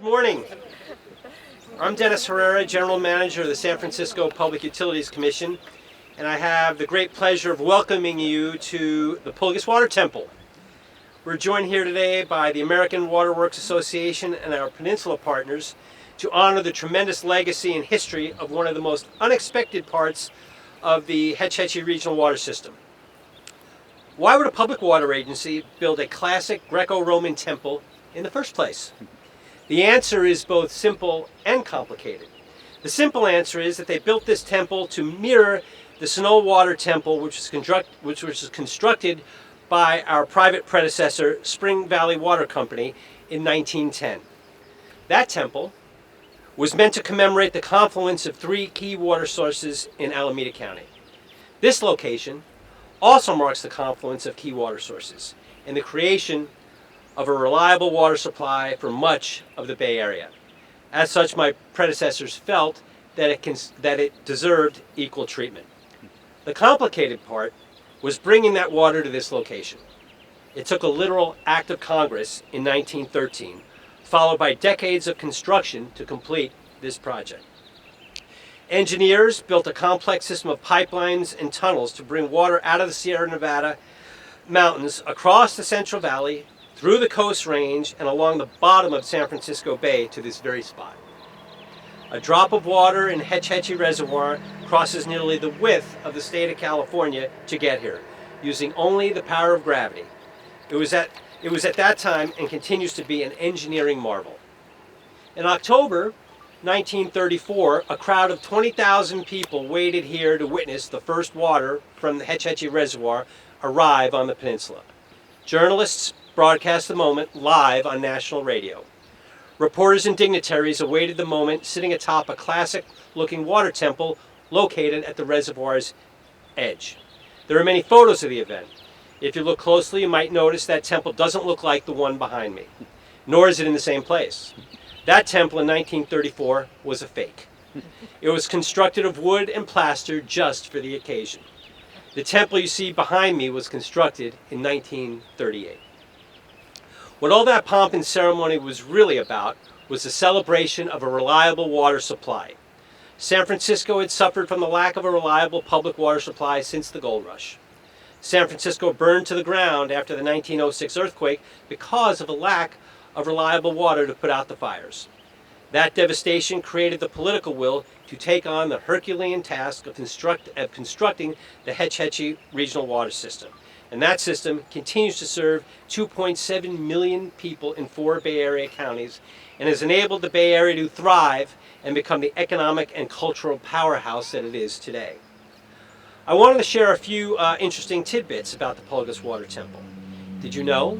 morning. I'm Dennis Herrera, General Manager of the San Francisco Public Utilities Commission, and I have the great pleasure of welcoming you to the Pulgas Water Temple. We're joined here today by the American Waterworks Association and our Peninsula partners to honor the tremendous legacy and history of one of the most unexpected parts of the Hetch Hetchy Regional Water System. Why would a public water agency build a classic Greco-Roman temple in the first place? The answer is both simple and complicated. The simple answer is that they built this temple to mirror the Snow Water Temple, which was constructed by our private predecessor, Spring Valley Water Company, in 1910. That temple was meant to commemorate the confluence of three key water sources in Alameda County. This location also marks the confluence of key water sources and the creation of a reliable water supply for much of the Bay Area. As such, my predecessors felt that it deserved equal treatment. The complicated part was bringing that water to this location. It took a literal act of Congress in 1913, followed by decades of construction to complete this project. Engineers built a complex system of pipelines and tunnels to bring water out of the Sierra Nevada mountains across the Central Valley, through the Coast Range, and along the bottom of San Francisco Bay to this very spot. A drop of water in Hetch Hetchy Reservoir crosses nearly the width of the state of California to get here, using only the power of gravity. It was at that time, and continues to be, an engineering marvel. In October 1934, a crowd of 20,000 people waited here to witness the first water from the Hetch Hetchy Reservoir arrive on the peninsula. Journalists broadcast the moment live on national radio. Reporters and dignitaries awaited the moment sitting atop a classic-looking water temple located at the reservoir's edge. There are many photos of the event. If you look closely, you might notice that temple doesn't look like the one behind me, nor is it in the same place. That temple in 1934 was a fake. It was constructed of wood and plaster just for the occasion. The temple you see behind me was constructed in 1938. What all that pomp and ceremony was really about was the celebration of a reliable water supply. San Francisco had suffered from the lack of a reliable public water supply since the gold rush. San Francisco burned to the ground after the 1906 earthquake because of a lack of reliable water to put out the fires. That devastation created the political will to take on the Herculean task of constructing the Hetch Hetchy Regional Water System. And that system continues to serve 2.7 million people in 4 Bay Area counties and has enabled the Bay Area to thrive and become the economic and cultural powerhouse that it is today. I wanted to share a few interesting tidbits about the Pulgas Water Temple. Did you know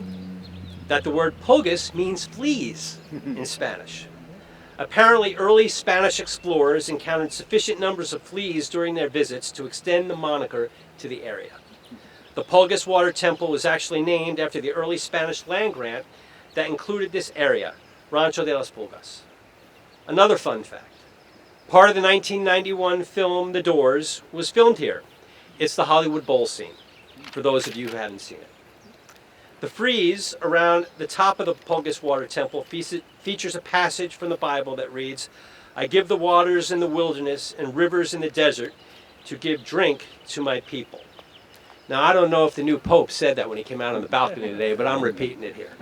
that the word Pulgas means fleas in Spanish? Apparently, early Spanish explorers encountered sufficient numbers of fleas during their visits to extend the moniker to the area. The Pulgas Water Temple was actually named after the early Spanish land grant that included this area, Rancho de las Pulgas. Another fun fact: part of the 1991 film The Doors was filmed here. It's the Hollywood Bowl scene, for those of you who haven't seen it. The frieze around the top of the Pulgas Water Temple features a passage from the Bible that reads, "I give the waters in the wilderness and rivers in the desert to give drink to my people." Now, I don't know if the new Pope said that when he came out on the balcony today, but I'm repeating it here.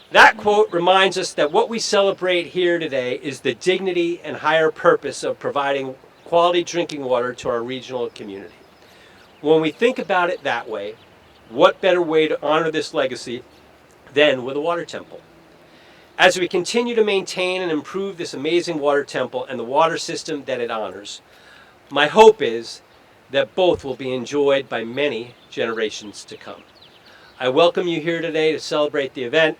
That quote reminds us that what we celebrate here today is the dignity and higher purpose of providing quality drinking water to our regional community. When we think about it that way, what better way to honor this legacy than with a water temple? As we continue to maintain and improve this amazing water temple and the water system that it honors, my hope is that both will be enjoyed by many generations to come. I welcome you here today to celebrate the event,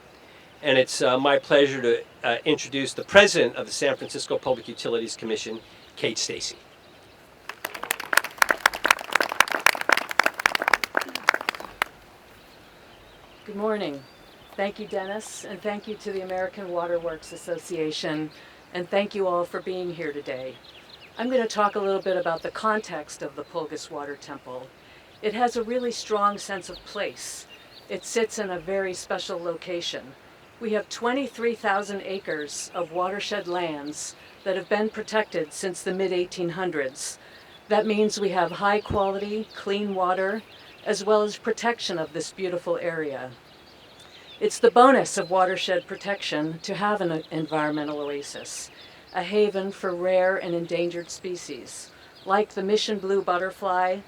and it's my pleasure to introduce the President of the San Francisco Public Utilities Commission, Kate Stacy. Good morning. Thank you, Dennis, and thank you to the American Waterworks Association, and thank you all for being here today. I'm going to talk a little bit about the context of the Pulgas Water Temple. It has a really strong sense of place. It sits in a very special location. We have 23,000 acres of watershed lands that have been protected since the mid-1800s. That means we have high quality, clean water, as well as protection of this beautiful area. It's the bonus of watershed protection to have an environmental oasis, a haven for rare and endangered species, like the mission blue butterfly,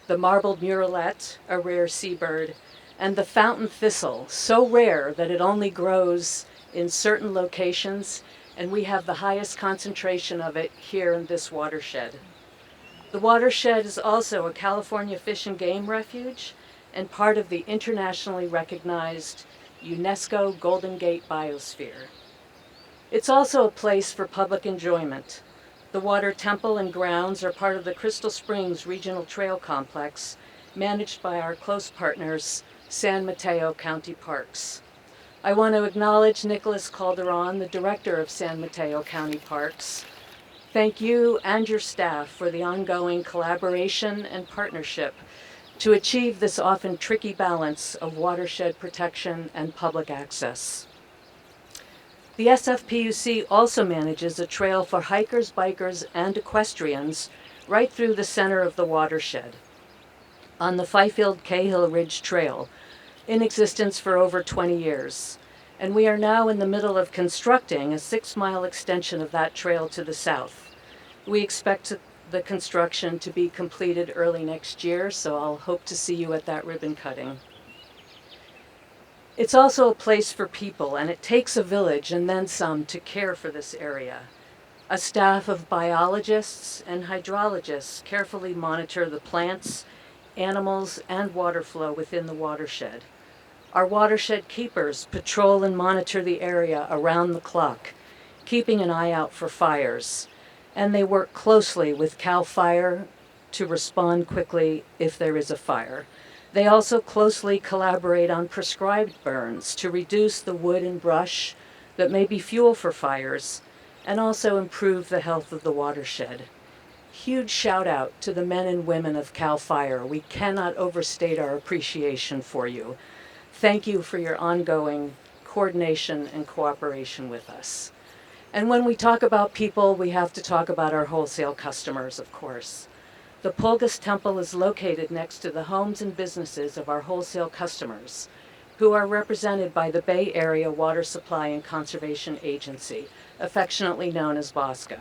the marbled murrelet, a rare seabird, and the fountain thistle, so rare that it only grows in certain locations, and we have the highest concentration of it here in this watershed. The watershed is also a California Fish and Game Refuge and part of the internationally recognized UNESCO Golden Gate Biosphere. It's also a place for public enjoyment. The Water Temple and grounds are part of the Crystal Springs Regional Trail Complex, managed by our close partners, San Mateo County Parks. I want to acknowledge Nicholas Calderon, the director of San Mateo County Parks. Thank you and your staff for the ongoing collaboration and partnership to achieve this often tricky balance of watershed protection and public access. The SFPUC also manages a trail for hikers, bikers, and equestrians right through the center of the watershed on the Fifield-Cahill Ridge Trail, in existence for over 20 years. And we are now in the middle of constructing a 6-mile extension of that trail to the south. We expect the construction to be completed early next year, so I'll hope to see you at that ribbon cutting. It's also a place for people, and it takes a village and then some to care for this area. A staff of biologists and hydrologists carefully monitor the plants, animals, and water flow within the watershed. Our watershed keepers patrol and monitor the area around the clock, keeping an eye out for fires, and they work closely with CAL FIRE to respond quickly if there is a fire. They also closely collaborate on prescribed burns to reduce the wood and brush that may be fuel for fires, and also improve the health of the watershed. Huge shout out to the men and women of CAL FIRE. We cannot overstate our appreciation for you. Thank you for your ongoing coordination and cooperation with us. And when we talk about people, we have to talk about our wholesale customers, of course. The Pulgas Temple is located next to the homes and businesses of our wholesale customers, who are represented by the Bay Area Water Supply and Conservation Agency, affectionately known as BOSCA.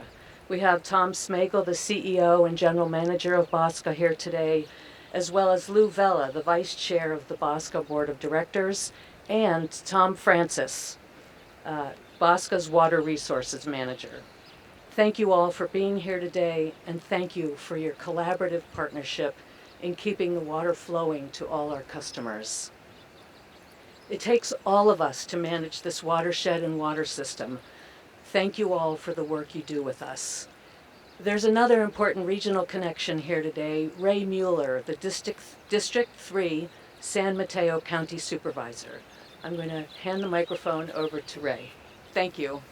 We have Tom Smagel, the CEO and General Manager of BOSCA, here today, as well as Lou Vella, the Vice Chair of the BOSCA Board of Directors, and Tom Francis, BOSCA's Water Resources Manager. Thank you all for being here today, and thank you for your collaborative partnership in keeping the water flowing to all our customers. It takes all of us to manage this watershed and water system. Thank you all for the work you do with us. There's another important regional connection here today, Ray Mueller, the District 3 San Mateo County Supervisor. I'm going to hand the microphone over to Ray. Thank you.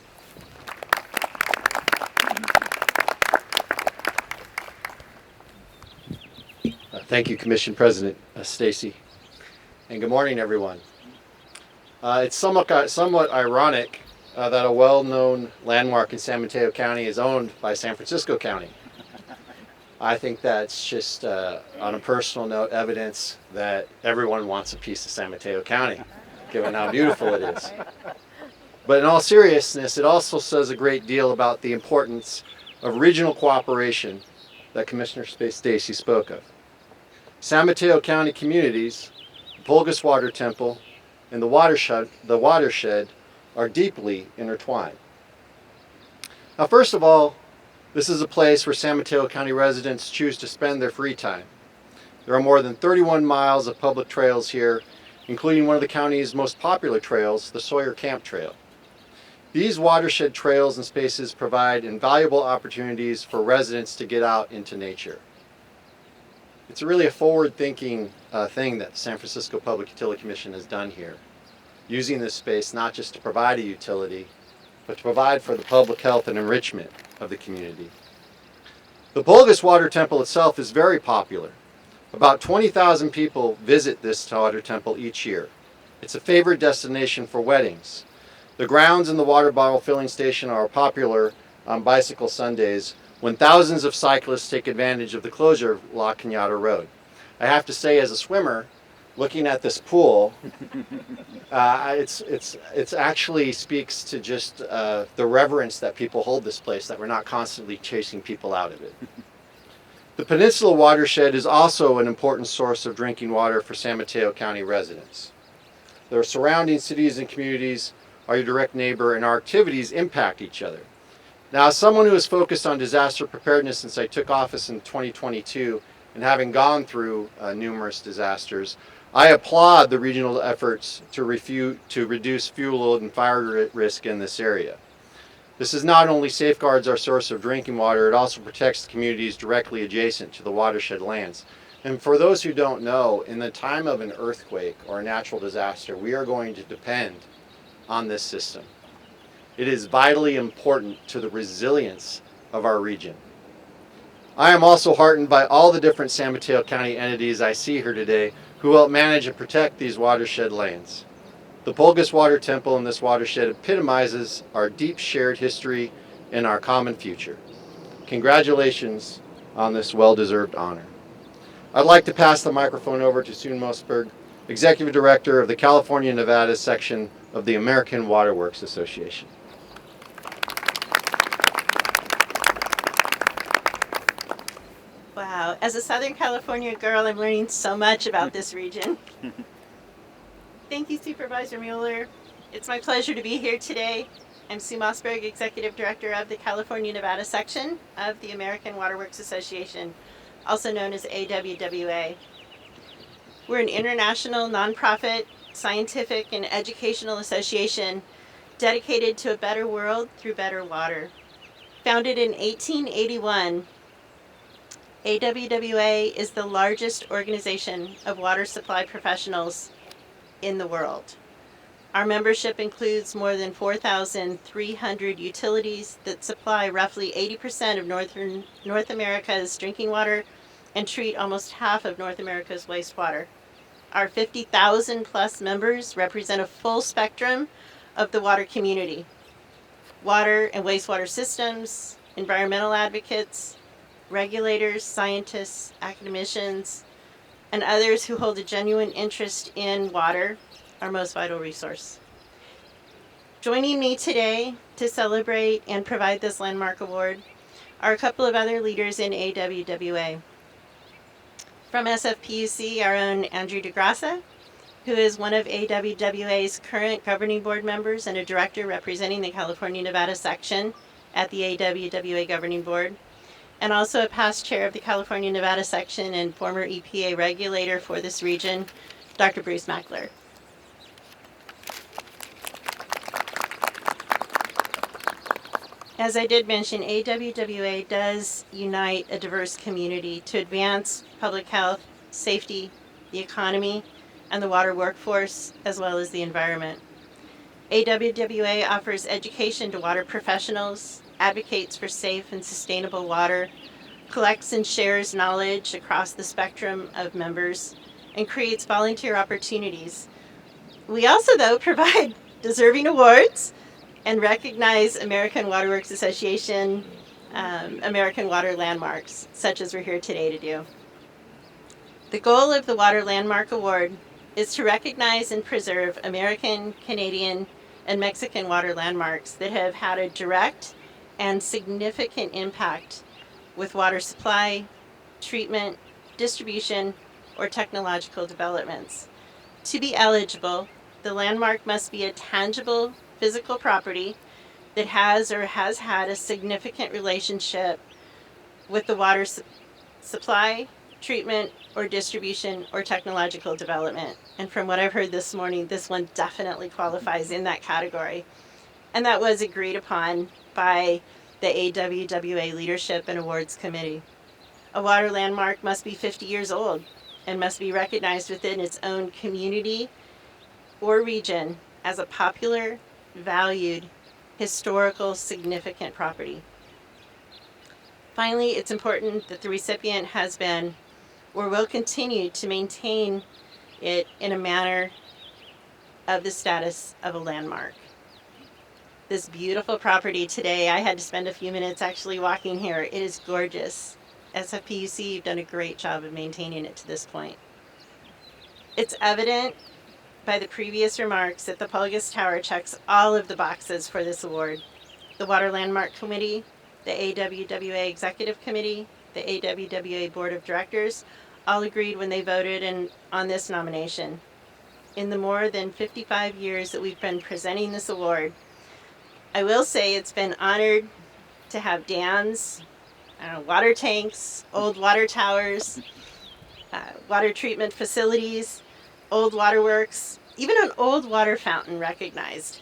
Thank you, Commission President Stacy, and good morning, everyone. It's somewhat ironic that a well-known landmark in San Mateo County is owned by San Francisco County. I think that's just, on a personal note, evidence that everyone wants a piece of San Mateo County, given how beautiful it is. But in all seriousness, it also says a great deal about the importance of regional cooperation that Commissioner Stacy spoke of. San Mateo County communities, the Pulgas Water Temple, and the watershed are deeply intertwined. Now, first of all, this is a place where San Mateo County residents choose to spend their free time. There are more than 31 miles of public trails here, including one of the county's most popular trails, the Sawyer Camp Trail. These watershed trails and spaces provide invaluable opportunities for residents to get out into nature. It's really a forward-thinking thing that the San Francisco Public Utility Commission has done here, using this space not just to provide a utility, but to provide for the public health and enrichment of the community. The Pulgas Water Temple itself is very popular. About 20,000 people visit this water temple each year. It's a favorite destination for weddings, The grounds and the water bottle filling station are popular on bicycle Sundays when thousands of cyclists take advantage of the closure of La Cañada Road. I have to say, as a swimmer, looking at this pool, it's actually speaks to just the reverence that people hold this place, that we're not constantly chasing people out of it. The Peninsula watershed is also an important source of drinking water for San Mateo County residents. The surrounding cities and communities are your direct neighbor, and our activities impact each other. Now, as someone who has focused on disaster preparedness since I took office in 2022, and having gone through numerous disasters, I applaud the regional efforts to reduce fuel load and fire risk in this area. This is not only safeguards our source of drinking water, it also protects the communities directly adjacent to the watershed lands. And for those who don't know, in the time of an earthquake or a natural disaster, we are going to depend on this system. It is vitally important to the resilience of our region. I am also heartened by all the different San Mateo County entities I see here today who help manage and protect these watershed lands. The Pulgas Water Temple in this watershed epitomizes our deep shared history and our common future. Congratulations on this well-deserved honor. I'd like to pass the microphone over to Sue Mosberg, Executive Director of the California-Nevada section of the American Water Works Association. Wow, as a Southern California girl, I'm learning so much about this region. Thank you, Supervisor Mueller. It's my pleasure to be here today. I'm Sue Mosberg, Executive Director of the California-Nevada section of the American Water Works Association, also known as AWWA. We're an international nonprofit, scientific, and educational association dedicated to a better world through better water. Founded in 1881, AWWA is the largest organization of water supply professionals in the world. Our membership includes more than 4,300 utilities that supply roughly 80% of North America's drinking water and treat almost half of North America's wastewater. Our 50,000 plus members represent a full spectrum of the water community. Water and wastewater systems, environmental advocates, regulators, scientists, academicians, and others who hold a genuine interest in water, our most vital resource. Joining me today to celebrate and provide this landmark award are a couple of other leaders in AWWA. From SFPUC, our own Andrew DeGrassa, who is one of AWWA's current governing board members and a director representing the California-Nevada section at the AWWA governing board, and also a past chair of the California-Nevada section and former EPA regulator for this region, Dr. Bruce Mackler. As I did mention, AWWA does unite a diverse community to advance public health, safety, the economy, and the water workforce, as well as the environment. AWWA offers education to water professionals, advocates for safe and sustainable water, collects and shares knowledge across the spectrum of members, and creates volunteer opportunities. We also, though, provide deserving awards and recognize American Water Works Association, American Water Landmarks, such as we're here today to do. The goal of the Water Landmark Award is to recognize and preserve American, Canadian, and Mexican water landmarks that have had a direct and significant impact with water supply, treatment, distribution, or technological developments. To be eligible, the landmark must be a tangible physical property that has or has had a significant relationship with the water supply, treatment, or distribution, or technological development. And from what I've heard this morning, this one definitely qualifies in that category. And that was agreed upon by the AWWA Leadership and Awards Committee. A water landmark must be 50 years old and must be recognized within its own community or region as a popular, valued, historical, significant property. Finally, it's important that the recipient has been or will continue to maintain it in a manner of the status of a landmark. this beautiful property today. I had to spend a few minutes actually walking here. It is gorgeous. SFPUC, you've done a great job of maintaining it to this point. It's evident by the previous remarks that the Pulgas Tower checks all of the boxes for this award. The Water Landmark Committee, the AWWA Executive Committee, the AWWA Board of Directors all agreed when they voted on this nomination. In the more than 55 years that we've been presenting this award, I will say it's been honored to have dams, water tanks, old water towers, water treatment facilities, old waterworks, even an old water fountain recognized.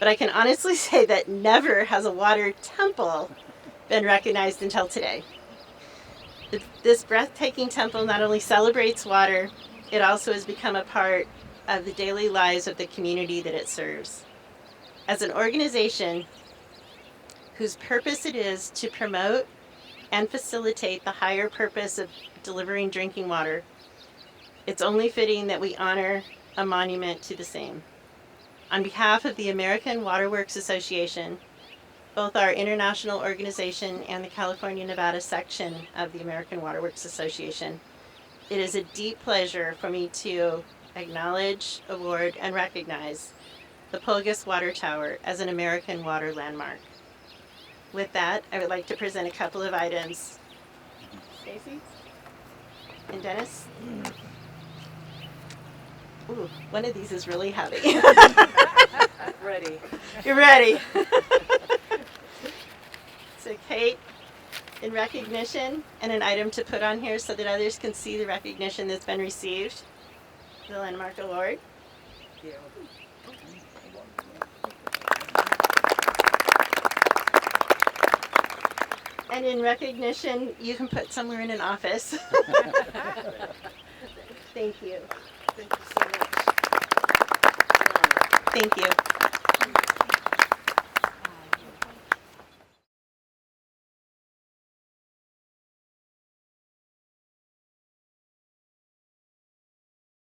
But I can honestly say that never has a water temple been recognized until today. This breathtaking temple not only celebrates water, it also has become a part of the daily lives of the community that it serves. As an organization whose purpose it is to promote and facilitate the higher purpose of delivering drinking water, it's only fitting that we honor a monument to the same. On behalf of the American Waterworks Association, both our international organization and the California-Nevada section of the American Waterworks Association, it is a deep pleasure for me to acknowledge, award, and recognize the Pulgas Water Tower as an American water landmark. With that, I would like to present a couple of items. Stacy? And Dennis? Ooh, one of these is really heavy. Ready. You're ready. So Kate, in recognition, and an item to put on here so that others can see the recognition that's been received, the Landmark Award. And in recognition, you can put somewhere in an office. Thank you. Thank you so much. Thank you.